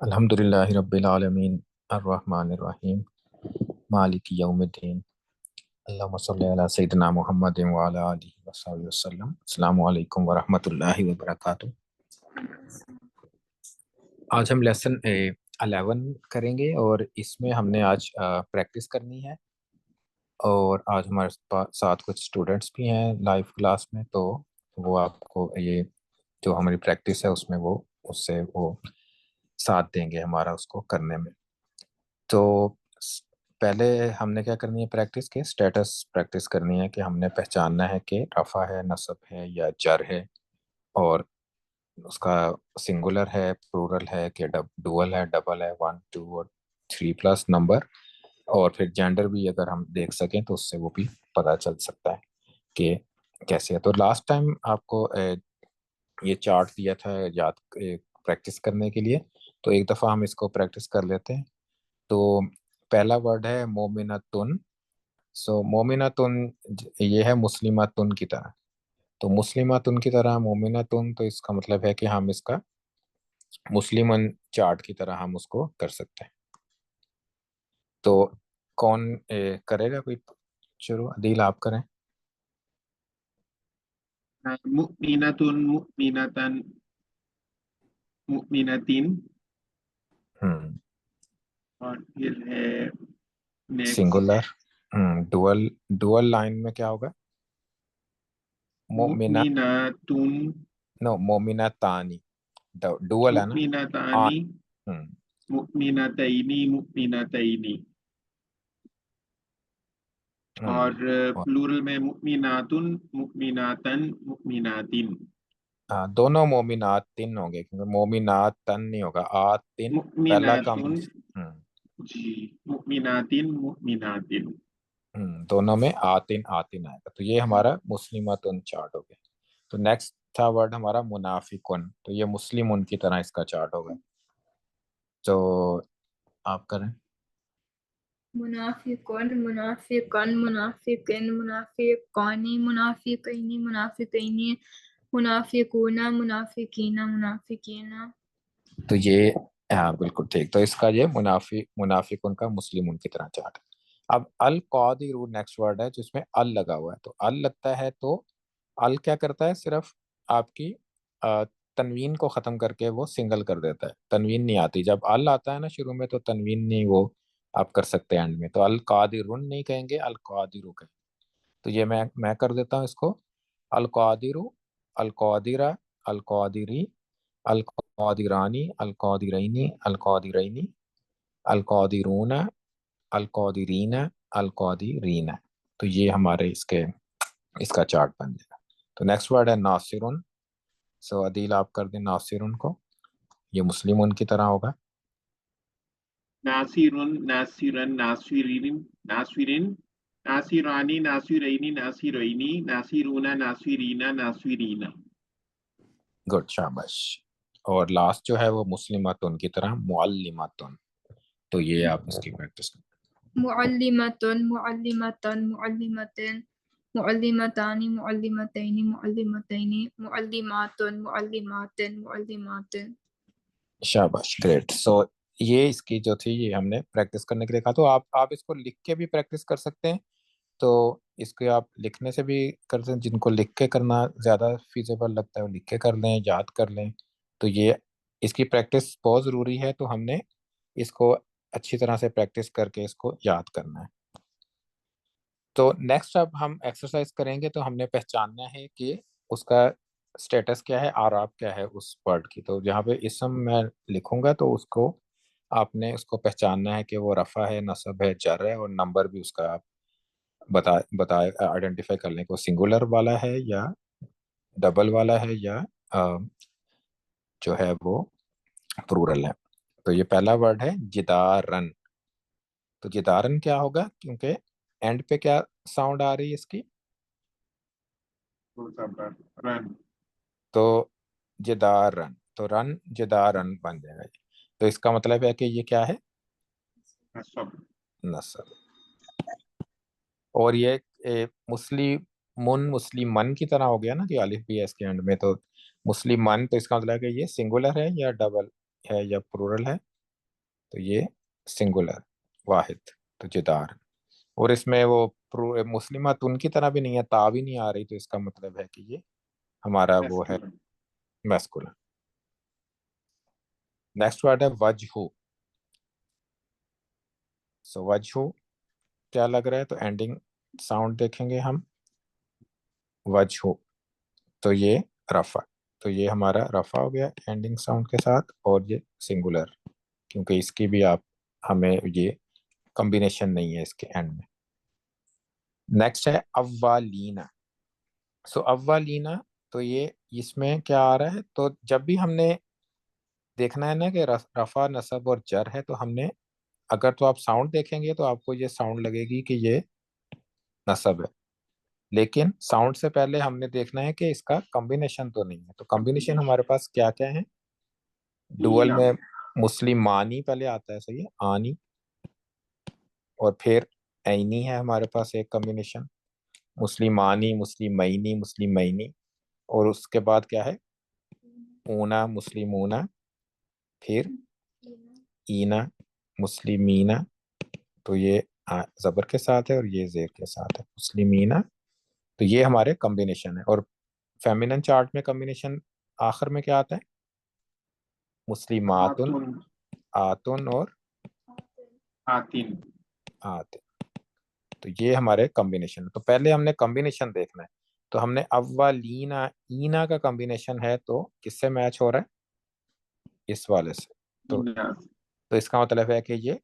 अल्हम्दुलिल्लाहि रब्बिल आलमीन अर्रहमानिर रहीम मालिकि यौमिद्दीन अल्लाहुम्मा सल्लि अला सय्यिदिना मुहम्मदिन व अला आलिहि व सहाबिहि वसल्लम। अस्सलामु अलैकुम व रहमतुल्लाहि व बरकातुहू। आज हम लेसन 11 करेंगे और इसमें हमने आज प्रैक्टिस करनी है। और आज हमारे साथ कुछ स्टूडेंट्स भी हैं लाइव क्लास में, तो वो आपको ये जो हमारी प्रैक्टिस है उसमें वो उससे वो साथ देंगे हमारा उसको करने में। तो पहले हमने क्या करनी है, प्रैक्टिस के स्टेटस प्रैक्टिस करनी है कि हमने पहचानना है कि रफ़ा है, नस्ब है या जर है, और उसका सिंगुलर है, प्लूरल है कि डुअल है, डबल है, 1 2 और 3 प्लस नंबर। और फिर जेंडर भी अगर हम देख सकें तो उससे वो भी पता चल सकता है कि कैसे है। तो लास्ट टाइम आपको ये चार्ट दिया था याद प्रैक्टिस करने के लिए, तो एक दफ़ा हम इसको प्रैक्टिस कर लेते हैं। तो पहला वर्ड है मोमिनतुन। सो मोमिनतुन ये है मुस्लिमातुन की तरह। तो मुस्लिमातुन की तरह मोमिनतुन, तो इसका मतलब है कि हम इसका मुस्लिमन चार्ट की तरह हम उसको कर सकते हैं। तो कौन करेगा? कोई शुरू? अदील आप करें। मुमिनतुन मुमिनतन मुमिनतिन। हम्म। और फिर है next singular. Dual. Dual line में क्या होगा? मोमिना। मुमिनातुन नो, मोमिना तानी। डुअल है ना? आ। मुमिनतानी हम्म। मुमिनतैनी मुमिनतैनी। और और प्लूरल में मुमिनातुन मुमिनातन मुमिनातिन। दोनों मोमिनात तीन होंगे क्योंकि मोमिनात तन नहीं होगा, आ तीन। पहला कम। मुमिनातुन हम्म। जी मुमिनातिन मुमिनातिन। दोनों में आतिन आतिन आएगा, तो ये हमारा मुस्लिमातुन चार्ट हो गया। तो नेक्स्ट था वर्ड हमारा मुनाफिकुन, तो ये मुस्लिम उनकी तरह इसका चार्ट होगा। तो आप करें। मुनाफिकुन मुनाफिकन मुनाफिकिन मुनाफिकानी मुनाफिकैनी मुनाफिकैनी मुनाफिकूना मुनाफिकीना मुनाफिकीना। तो ये, हाँ बिल्कुल ठीक। तो इसका ये मुनाफिकुन का मुस्लिम उनकी तरह चार्ट। अब अल कादिरू नेक्स्ट वर्ड है जिसमें अल लगा हुआ है। तो अल लगता है तो अल क्या करता है, सिर्फ आपकी अ, तनवीन को खत्म करके वो सिंगल कर देता है। तनवीन नहीं आती जब अल आता है ना शुरू में, तो तनवीन नहीं वो आप कर सकते हैं एंड में। तो अल कादिरुन नहीं कहेंगे, अल कादिरू कहेंगे। तो ये मैं कर देता हूँ इसको। अल कादिरू, अल कादिरा, अल कादिरी, अल कादिरानी, अल कादिरैनी, अल कादिरैनी, अल कादिरूना, अल कादिरीना, अल कादिरीना। तो ये हमारे इसके इसका चार्ट बन जाएगा। तो नेक्स्ट वर्ड है नासिरुन। सो अदील आप कर दें नासिरुन को। ये मुस्लिम उनकी तरह होगा। नासिरुन नासिरन नासिरिन नासिरिन नासिरानी नासिरैनी नासिरैनी नासिरूना नासिरीना नासिरीना। गुड, शाबाश। और लास्ट जो है वो मुस्लिमातुन की तरह मुअल्लिमातुन। तो ये आप इसकी प्रैक्टिस करें। मुअल्लिमतुन मुअल्लिमतन मुअल्लिमतिन मुअल्लिमतानी मुअल्लिमतैनी मुअल्लिमतैनी मुअल्लिमातुन मुअल्लिमातिन मुअल्लिमातिन। शाबाश, ग्रेट। सो ये इसकी जो थी ये हमने प्रैक्टिस करने के लिए कहा। तो आप इसको लिख के भी प्रैक्टिस कर सकते हैं। तो इसको आप लिखने से भी कर सकते हैं, जिनको लिख के करना ज़्यादा फीजेबल लगता है वो लिख के कर लें, याद कर लें। तो ये इसकी प्रैक्टिस बहुत ज़रूरी है, तो हमने इसको अच्छी तरह से प्रैक्टिस करके इसको याद करना है। तो नेक्स्ट अब हम एक्सरसाइज करेंगे, तो हमने पहचानना है कि उसका स्टेटस क्या है, आराब क्या है उस वर्ड की। तो जहाँ पे इसम मैं लिखूंगा तो उसको आपने उसको पहचानना है कि वो रफ़ा है, नसब है, जर है, और नंबर भी उसका आप बता बता आइडेंटिफाई कर लें कि वो सिंगुलर वाला है या डबल वाला है या अ, जो है वो प्लूरल है। तो ये पहला वर्ड है जिदारन। तो जिदारन क्या होगा, क्योंकि एंड पे क्या साउंड आ रही है इसकी? रन तो जिदारन, तो रन जिदारन बन जाएगा ये। तो इसका मतलब है कि ये क्या है? नसब नस्ल। और ये मुस्लिमुन मुस्लिमन की तरह हो गया ना कि अलिफ भी है इसके एंड में। तो मुस्लिमन, तो इसका मतलब है कि ये सिंगुलर है या डबल है या प्लूरल है? तो ये सिंगुलर वाहिद, तो जिदार। और इसमें वो मुस्लिमात उनकी तरह भी नहीं है, ता भी नहीं आ रही, तो इसका मतलब है कि ये हमारा वो है masculine, मैस्कुलिन। नेक्स्ट वर्ड है वजहू। सो वजहू क्या लग रहा है, तो एंडिंग साउंड देखेंगे हम, वजहू, तो ये रफा, तो ये हमारा रफा हो गया एंडिंग साउंड के साथ, और ये सिंगुलर क्योंकि इसकी भी आप हमें ये कॉम्बिनेशन नहीं है इसके एंड में। नेक्स्ट है अव्वालीना। सो अव्वालीना, तो ये इसमें क्या आ रहा है, तो जब भी हमने देखना है ना कि रफा नसब और जर है, तो हमने अगर तो आप साउंड देखेंगे तो आपको ये साउंड लगेगी कि ये नसब है, लेकिन साउंड से पहले हमने देखना है कि इसका कॉम्बिनेशन तो नहीं है। तो कॉम्बिनेशन हमारे पास क्या क्या है, डुअल ईना, में मुस्लिमानी पहले आता है, सही है, आनी, और फिर ऐनी है हमारे पास एक कॉम्बिनेशन, मुस्लिमानी, मुस्लिमैनी, मुस्लिमैनी, और उसके बाद क्या है, ऊना, मुस्लिमूना, फिर ईना, मुस्लिमीना, तो ये जबर के साथ है और ये जेर के साथ है, मुस्लिमीना। तो ये हमारे कॉम्बिनेशन है। और फेमिनिन चार्ट में कॉम्बिनेशन आखिर में क्या आता है, मुस्लिमातुन, आतुन, आतुन और आतिन, आते। तो ये हमारे कॉम्बिनेशन है। तो पहले हमने कॉम्बिनेशन देखना है, तो हमने अव्वलीना ईना का कॉम्बिनेशन है, तो किससे मैच हो रहा है, इस वाले से। तो ईना, इसका मतलब है कि ये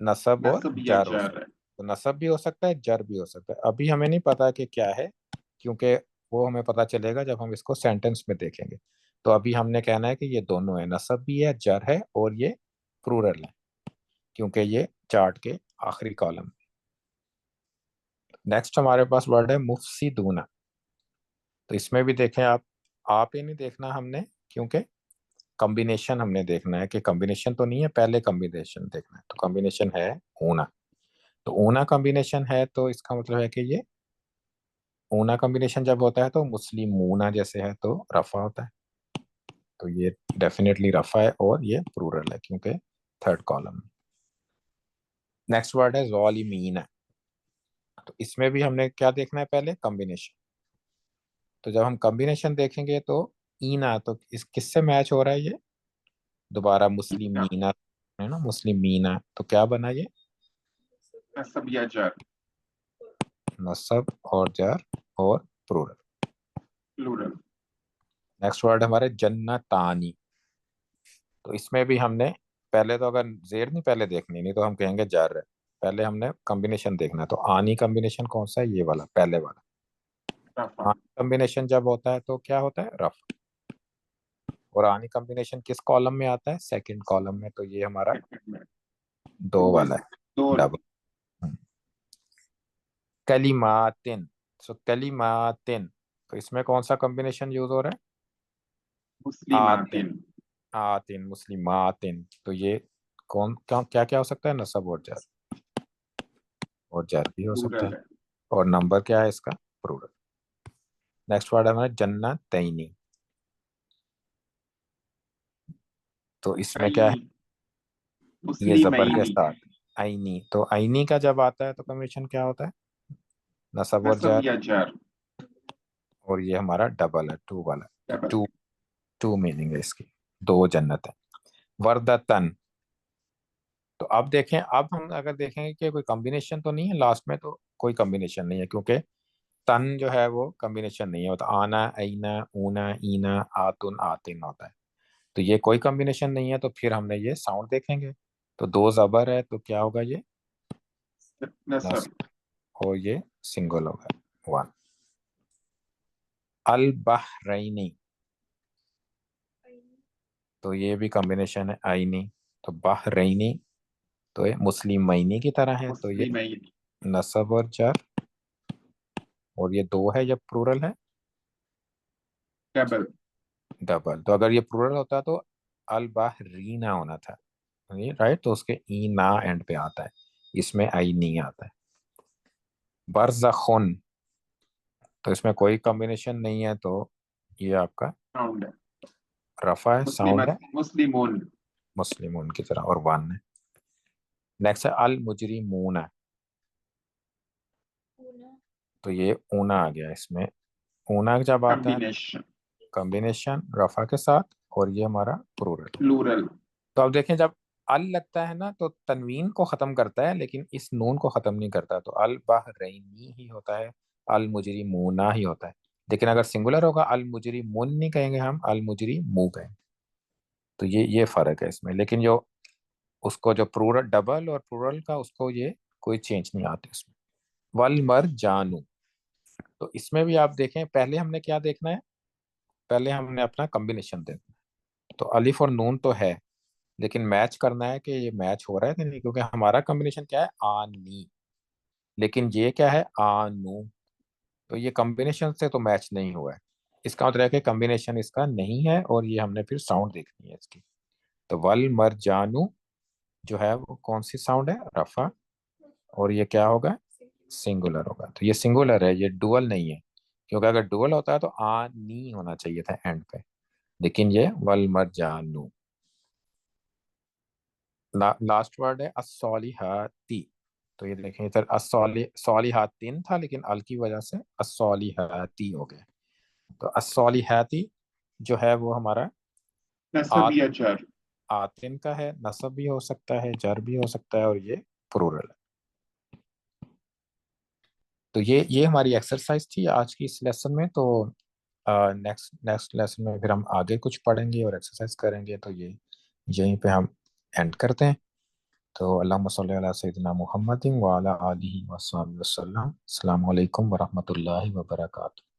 नसब और नसब या जर हो जार सकता है, है, तो नसब भी हो सकता है, जर भी हो सकता है। अभी हमें नहीं पता कि क्या है, क्योंकि वो हमें पता चलेगा जब हम इसको सेंटेंस में देखेंगे। तो अभी हमने कहना है कि ये दोनों है, नसब भी है, जर है, और ये प्लूरल है, क्योंकि ये चार्ट के आखिरी कॉलम। नेक्स्ट हमारे पास वर्ड है मुफसिदूना। तो इसमें भी देखें आप ही नहीं देखना हमने, क्योंकि कॉम्बिनेशन हमने देखना है कि कॉम्बिनेशन तो नहीं है, पहले कॉम्बिनेशन देखना है। तो कॉम्बिनेशन है ऊना, तो ऊना कॉम्बिनेशन है, तो इसका मतलब है कि ये ऊना कॉम्बिनेशन जब होता है तो मुस्लिमूना जैसे है तो रफा होता है, तो ये डेफिनेटली रफा है, और ये प्लूरल है क्योंकि थर्ड कॉलम। नेक्स्ट वर्ड है ज़ालिमीना। तो इसमें भी हमने क्या देखना है, पहले कॉम्बिनेशन। तो जब हम कॉम्बिनेशन देखेंगे तो ईना, तो इस किससे मैच हो रहा है, ये दोबारा मुस्लिम ईना, मीना है ना, मुस्लिम मीना, तो क्या बना ये, नसब या जार, नसब और जार और प्लूरल। प्लूरल, नेक्स्ट वर्ड हमारे जन्नतानी। तो इसमें भी हमने पहले तो अगर जेर नहीं पहले देखनी, नहीं तो हम कहेंगे जार है, पहले हमने कॉम्बिनेशन देखना है। तो आनी कॉम्बिनेशन कौन सा है, ये वाला पहले वाला। रफा, आनी कॉम्बिनेशन जब होता है तो क्या होता है, रफ। और आनी कॉम्बिनेशन किस कॉलम में आता है, सेकंड कॉलम में, तो ये हमारा सेकंड में, दो डुअल, वाला है, दो, डबल। कलिमातिन। सो कलिमातिन, तो इसमें कौन सा कॉम्बिनेशन यूज हो रहा है, आतिन, मुस्लिमातिन, आतिन, मुस्लिमातिन, तो ये कौन क्या क्या हो सकता है, नसब और जर, और जर भी हो सकता प्लूरल है। है, और नंबर क्या है इसका, प्लूरल। नेक्स्ट वर्ड है हमारा जन्नतैनी। तो इसमें क्या है, कई, ये जबर के मुस्लिमैनी, साथ आईनी, तो आईनी का जब आता है तो कॉम्बिनेशन क्या होता है, नसब और नसब जर, या जार, और ये हमारा डबल है, टू वाला, तो डबल, टू, टू मीनिंग है इसकी, दो जन्नत है। वर्दतन। तो अब देखें, अब हम अगर देखेंगे कि कोई कॉम्बिनेशन तो नहीं है लास्ट में, तो कोई कॉम्बिनेशन नहीं है, क्योंकि तन जो है वो कॉम्बिनेशन नहीं है, तो आना, आईना, ऊना, ईना, आतुन, आतिन होता है। तो ये कोई कॉम्बिनेशन नहीं है, तो फिर हमने ये साउंड देखेंगे, तो दो जबर है, तो क्या होगा ये, नस, नसब, और ये सिंगल होगा, वन। अल बहरैनी, तो ये भी कॉम्बिनेशन है, आईनी, तो बहरैनी, तो ये मुस्लिमैनी की तरह है, तो ये मुस्लिमैनी, नसब और जर, और ये दो है, ये प्लूरल है, डबल, डबल। तो अगर ये प्लूरल होता तो अल बहरीना होना था, ये राइट, तो उसके ई ना एंड पे आता है, इसमें आई नहीं आता है। बरज़खुन, तो इसमें कोई कॉम्बिनेशन नहीं है, तो ये आपका साउंड है, रफा है, साउंड है, मुस्लिमत, मुस्लिमून, मुस्लिमून की तरह, और वन है। नेक्स्ट है अल मुजरिमून है, तो ये ऊना आ गया इसमें। ऊना जब आता है combination, कॉम्बिनेशन रफा के साथ, और ये हमारा प्लूरल। plural, तो अब देखें, जब अल लगता है ना तो तनवीन को खत्म करता है, लेकिन इस नून को खत्म नहीं करता। तो अल बहरैनी ही होता है, अल मुजरिमूना ही होता है। लेकिन अगर सिंगुलर होगा, अल मुजरिमून नहीं कहेंगे हम, अल मुजरिमू कहेंगे। तो ये फर्क है इसमें। लेकिन जो उसको जो प्लूरल डबल और प्लूरल का, उसको ये कोई चेंज नहीं आते इसमें। वल मर जानू, तो इसमें भी आप देखें, पहले हमने क्या देखना है, पहले हमने अपना कॉम्बिनेशन देखना है। तो अलिफ और नून तो है, लेकिन मैच करना है कि ये मैच हो रहा है कि नहीं, क्योंकि हमारा कॉम्बिनेशन क्या है, आनी, लेकिन ये क्या है, आनू। तो ये कॉम्बिनेशन से तो मैच नहीं हुआ है। इसका मतलब है कि कॉम्बिनेशन इसका नहीं है, और ये हमने फिर साउंड देखनी है इसकी। तो वल मर जानू जो है वो कौन सी साउंड है, रफा, और ये क्या होगा, सिंगुलर होगा। तो ये सिंगुलर है, ये डुअल नहीं है। क्योंकि अगर डुअल होता है तो आनी होना चाहिए था एंड पे, लेकिन ये वल मर जानू। लास्ट वर्ड है अस्सॉलिहाती। तो ये देखें इधर सॉलिहातिन था, लेकिन अल की वजह से अस्सॉलिहाती हो गया। तो अस्सॉलिहाती जो है वो हमारा nasab आत या jar, आतिन का है, नसब भी हो सकता है, जर भी हो सकता है, और ये प्लूरल है। तो ये हमारी एक्सरसाइज थी आज की इस लेसन में। तो नेक्स्ट नेक्स्ट लेसन में फिर हम आगे कुछ पढ़ेंगे और एक्सरसाइज करेंगे। तो ये यहीं पे हम एंड करते हैं। तो अल्लाहुम्मा सल्ली अला सय्यिदिना मुहम्मदिन व अला आलिहि व अस्सहाबिहि वसल्लम। अस्सलामु अलैकुम व रहमतुल्लाहि व बरकातुहू।